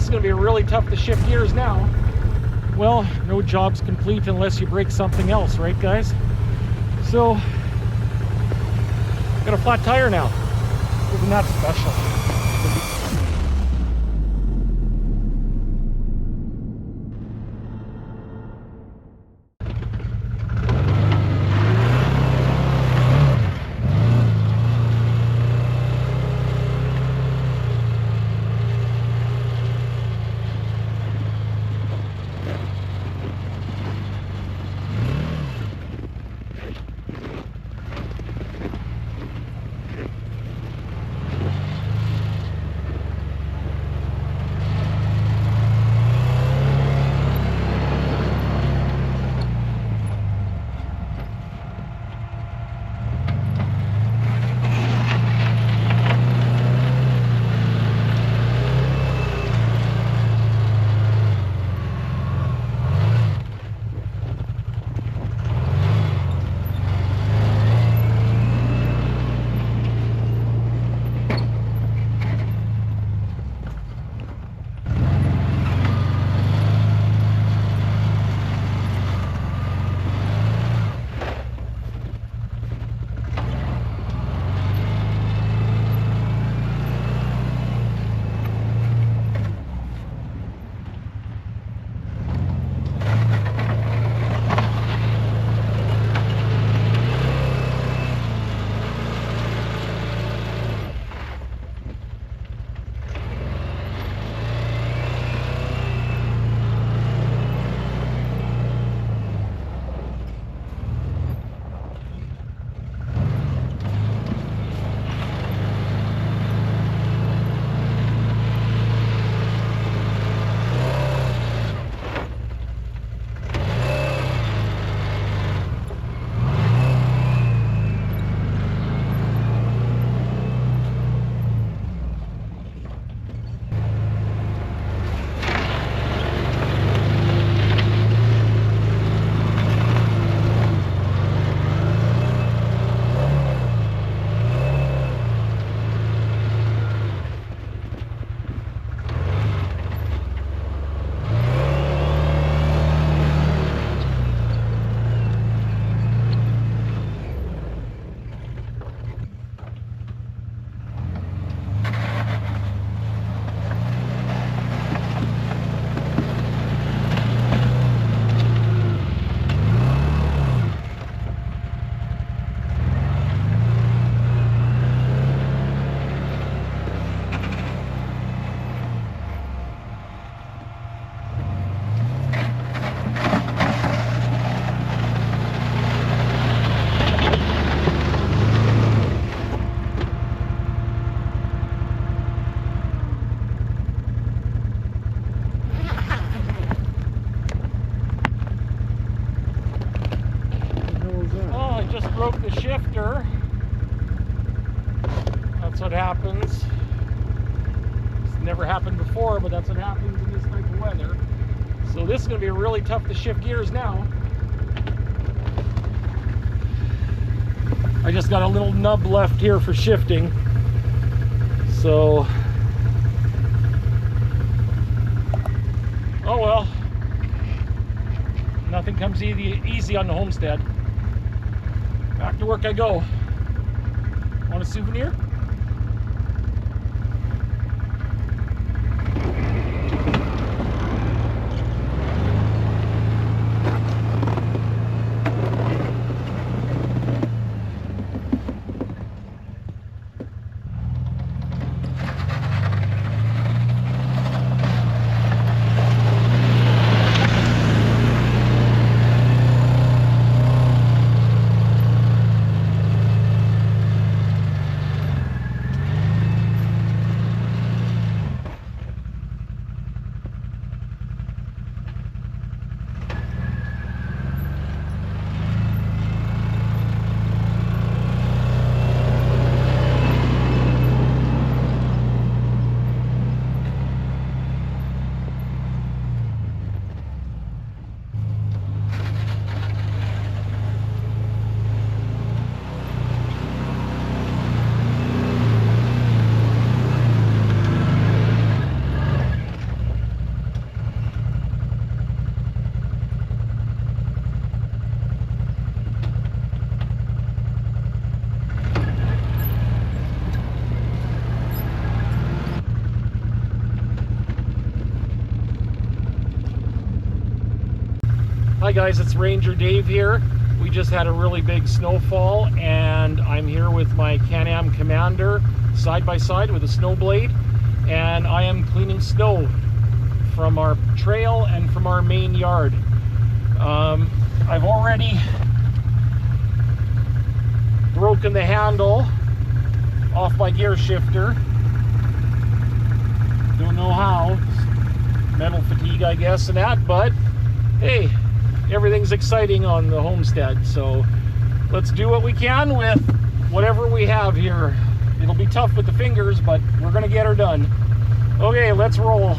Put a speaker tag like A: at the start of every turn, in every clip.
A: is going to be really tough to shift gears now. Well, no job's complete unless you break something else, right guys? So, got a flat tire now. Isn't that special? Broke the shifter. That's what happens. It's never happened before, but that's what happens in this type of weather. So this is going to be really tough to shift gears now. I just got a little nub left here for shifting. So, oh well. Nothing comes easy on the Homestead. Back to work I go. Want a souvenir? Hi guys, it's Ranger Dave here. We just had a really big snowfall and I'm here with my Can-Am Commander side by side with a snow blade, and I am cleaning snow from our trail and from our main yard. I've already broken the handle off my gear shifter. Don't know how. Metal fatigue, I guess, and that, but hey, everything's exciting on the Homestead, so let's do what we can with whatever we have here. It'll be tough with the fingers, but we're gonna get her done. Okay, let's roll.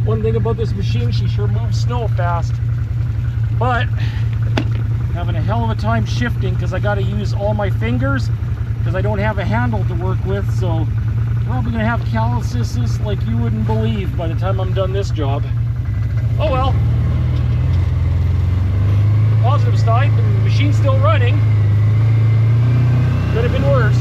A: One thing about this machine, she sure moves snow fast, but having a hell of a time shifting because I got to use all my fingers because I don't have a handle to work with, so probably gonna have calluses like you wouldn't believe by the time I'm done this job. Oh well. Positive side, the machine's still running. Could have been worse.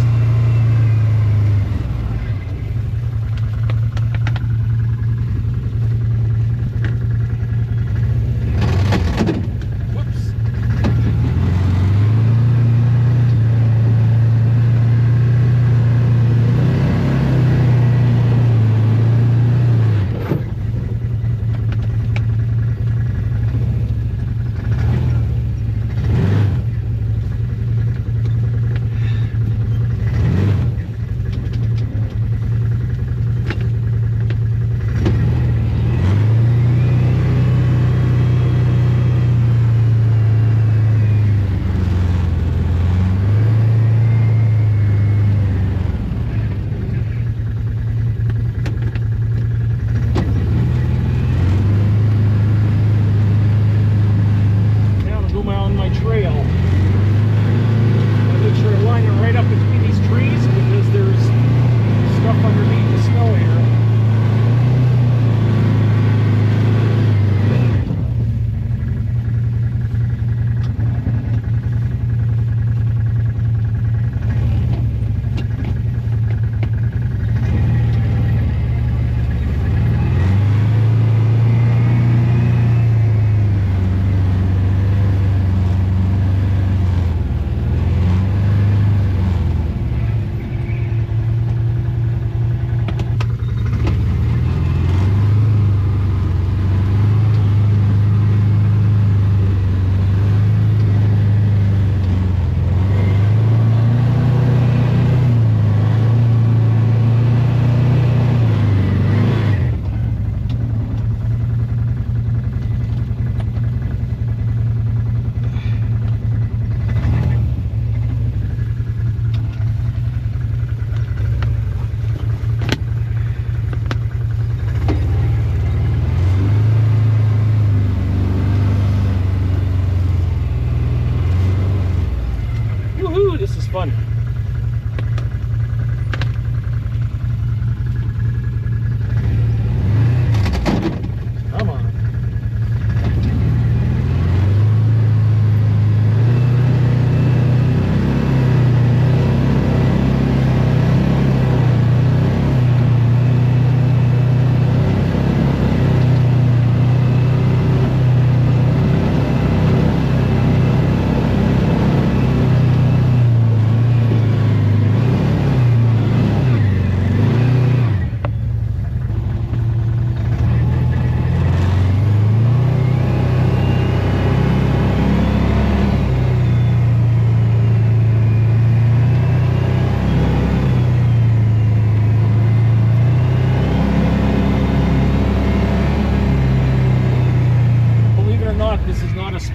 A: Fun. Come on.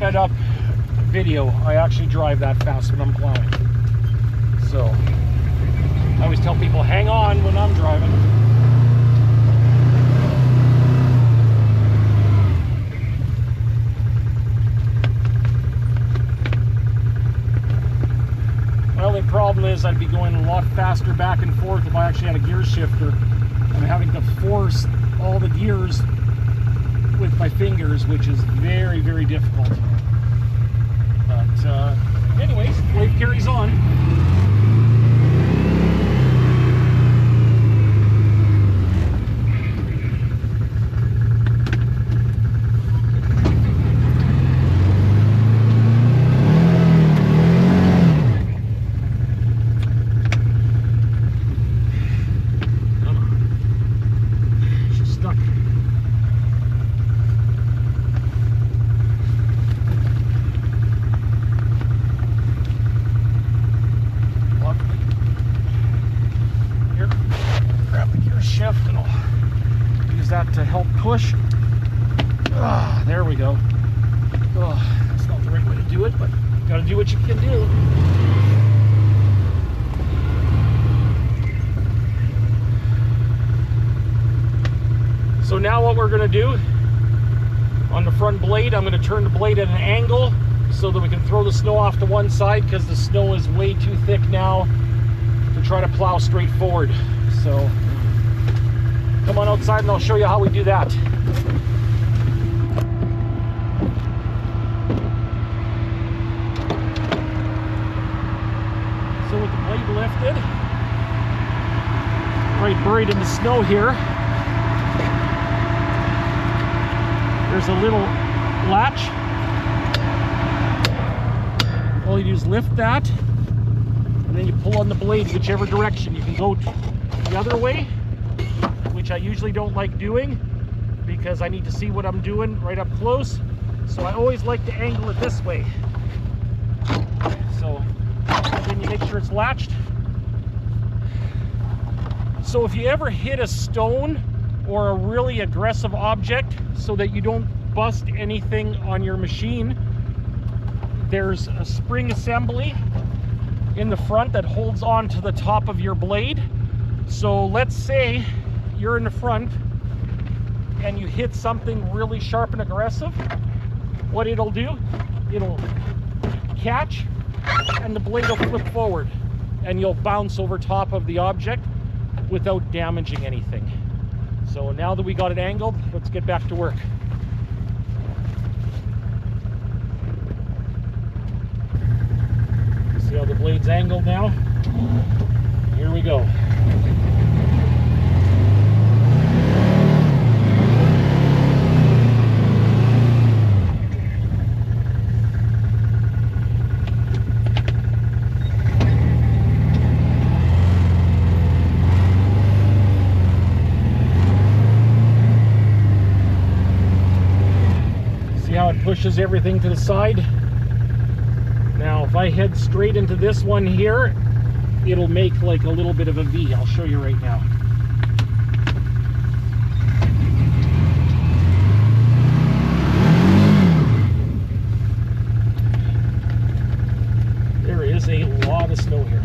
A: sped up video. I actually drive that fast when I'm plowing. So I always tell people, hang on when I'm driving. My only problem is I'd be going a lot faster back and forth if I actually had a gear shifter. I'm having to force all the gears with my fingers, which is very, very difficult. But anyways, life carries on. To help push. There we go. That's not the right way to do it, but you gotta do what you can do. So now what we're gonna do on the front blade, I'm gonna turn the blade at an angle so that we can throw the snow off to one side, because the snow is way too thick now to try to plow straight forward. So come on outside and I'll show you how we do that. So with the blade lifted, right buried in the snow here, there's a little latch. All you do is lift that, and then you pull on the blade whichever direction. You can go the other way, which I usually don't like doing because I need to see what I'm doing right up close. So I always like to angle it this way. So then you make sure it's latched. So if you ever hit a stone or a really aggressive object so that you don't bust anything on your machine, there's a spring assembly in the front that holds on to the top of your blade. So let's say you're in the front and you hit something really sharp and aggressive, what it'll do, it'll catch and the blade will flip forward and you'll bounce over top of the object without damaging anything. So now that we got it angled, let's get back to work. See how the blade's angled now? Here we go. How it pushes everything to the side. Now if I head straight into this one here, it'll make like a little bit of a V. I'll show you right now. There is a lot of snow here.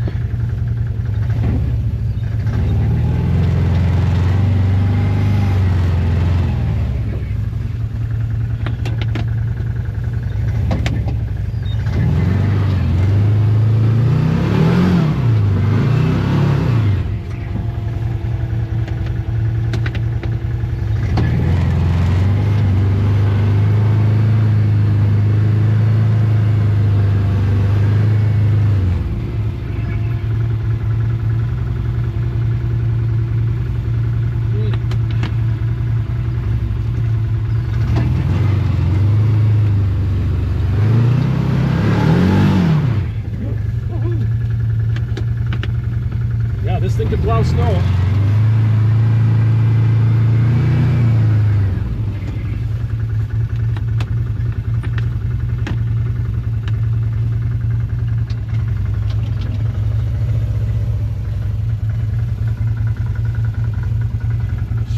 A: This thing could plow snow.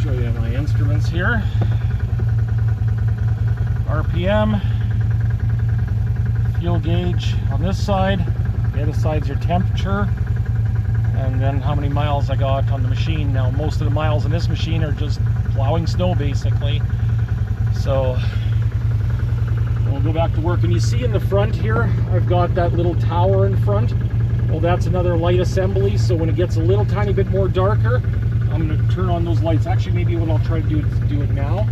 A: Show you my instruments here. RPM, fuel gauge on this side. The other side's your temperature. and then how many miles I got on the machine. Now most of the miles in this machine are just plowing snow basically. So we'll go back to work. And you see in the front here, I've got that little tower in front. Well, that's another light assembly, so when it gets a little tiny bit more darker, I'm going to turn on those lights. Actually, maybe what I'll try to do is do it now.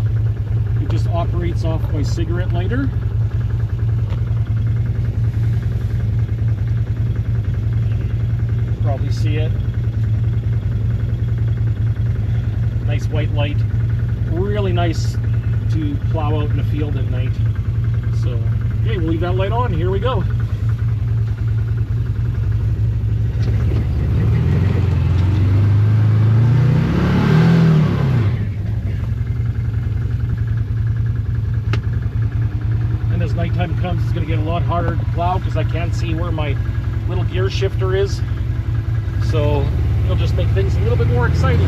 A: It just operates off my cigarette lighter. Probably see it. Nice white light. Really nice to plow out in the field at night. So, okay, we'll leave that light on. Here we go. And as nighttime comes, it's going to get a lot harder to plow because I can't see where my little gear shifter is. So it'll just make things a little bit more exciting.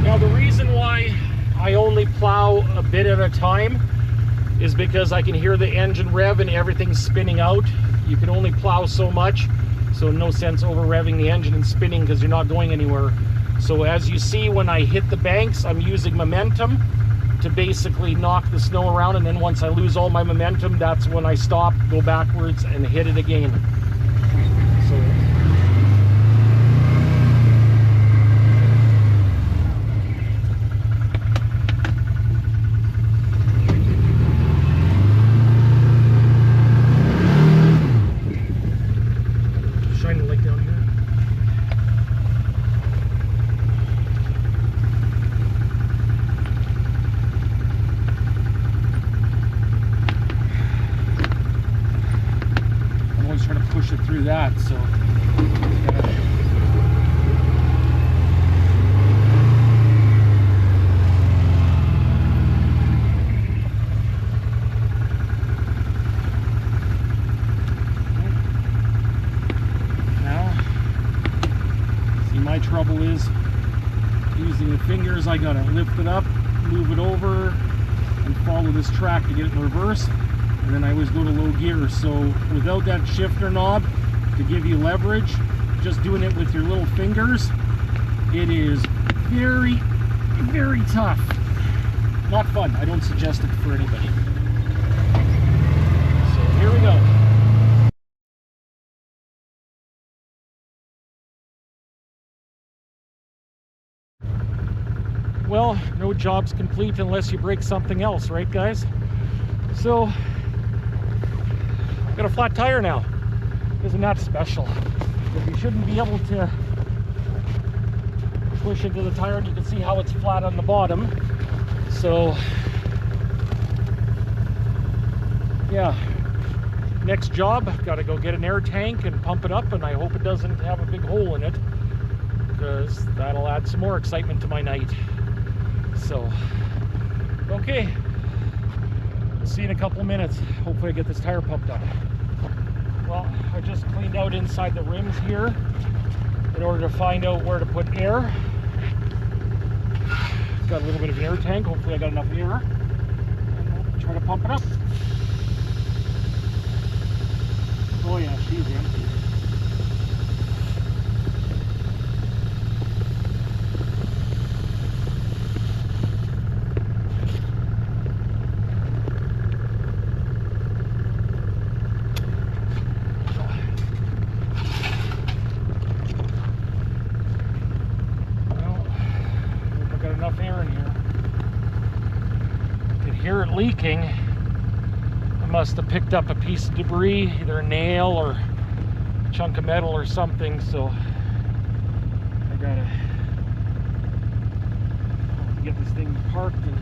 A: Now the reason why I only plow a bit at a time is because I can hear the engine rev and everything's spinning out. You can only plow so much, so no sense over revving the engine and spinning because you're not going anywhere. So as you see, when I hit the banks, I'm using momentum to basically knock the snow around, and then once I lose all my momentum, that's when I stop, go backwards, and hit it again. So through that, so now see, my trouble is using the fingers. I gotta lift it up, move it over, and follow this track to get it in reverse. And then I always go to low gear. So without that shifter knob to give you leverage, just doing it with your little fingers, it is very, very tough. Not fun. I don't suggest it for anybody. So here we go. Well, no job's complete unless you break something else, right guys? So got a flat tire now. Isn't that special? But you shouldn't be able to push into the tire, and you can see how it's flat on the bottom. So yeah, next job, got to go get an air tank and pump it up, and I hope it doesn't have a big hole in it, because that'll add some more excitement to my night. So okay, see you in a couple of minutes. Hopefully I get this tire pumped up. Well, I just cleaned out inside the rims here in order to find out where to put air. Got a little bit of an air tank. Hopefully I got enough air. And we'll try to pump it up. Oh yeah, she's empty. Hear it leaking. I must have picked up a piece of debris, either a nail or a chunk of metal or something, so I gotta get this thing parked and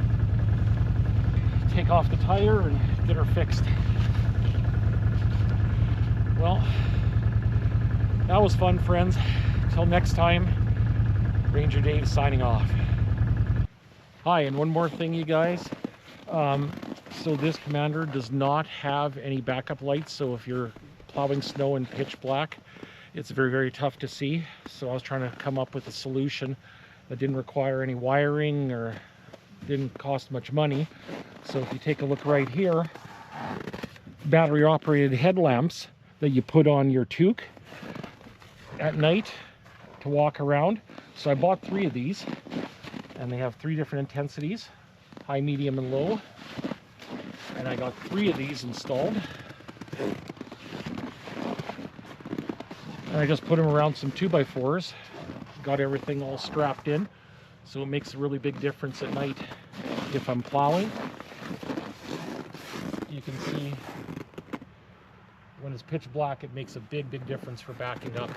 A: take off the tire and get her fixed. Well, that was fun, friends. Until next time, Ranger Dave signing off. Hi, and one more thing, you guys. So this Commander does not have any backup lights, so if you're plowing snow in pitch black. It's very, very tough to see. So I was trying to come up with a solution that didn't require any wiring or didn't cost much money. So if you take a look right here, battery operated headlamps that you put on your toque at night to walk around. So I bought 3 of these, and they have 3 different intensities, high, medium, and low. And I got 3 of these installed. And I just put them around some 2x4s, got everything all strapped in, so it makes a really big difference at night if I'm plowing. You can see when it's pitch black, it makes a big, big difference for backing up.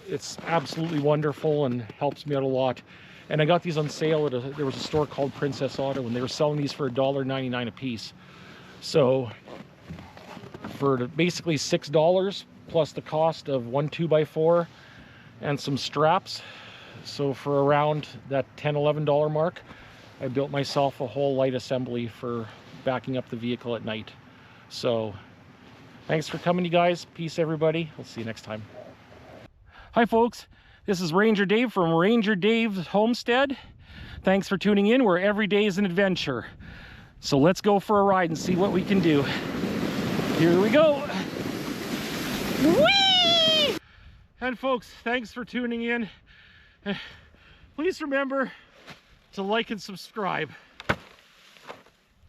A: It's absolutely wonderful and helps me out a lot. And I got these on sale at there was a store called Princess Auto, and they were selling these for $1.99 a piece. So for basically $6 plus the cost of 1 2x4 and some straps, so for around that $10–11 mark, I built myself a whole light assembly for backing up the vehicle at night. So thanks for coming, you guys. Peace, everybody. We'll see you next time. Hi folks, this is Ranger Dave from Ranger Dave's Homestead. Thanks for tuning in, where every day is an adventure. So let's go for a ride and see what we can do. Here we go. Whee! And folks, thanks for tuning in. Please remember to like and subscribe.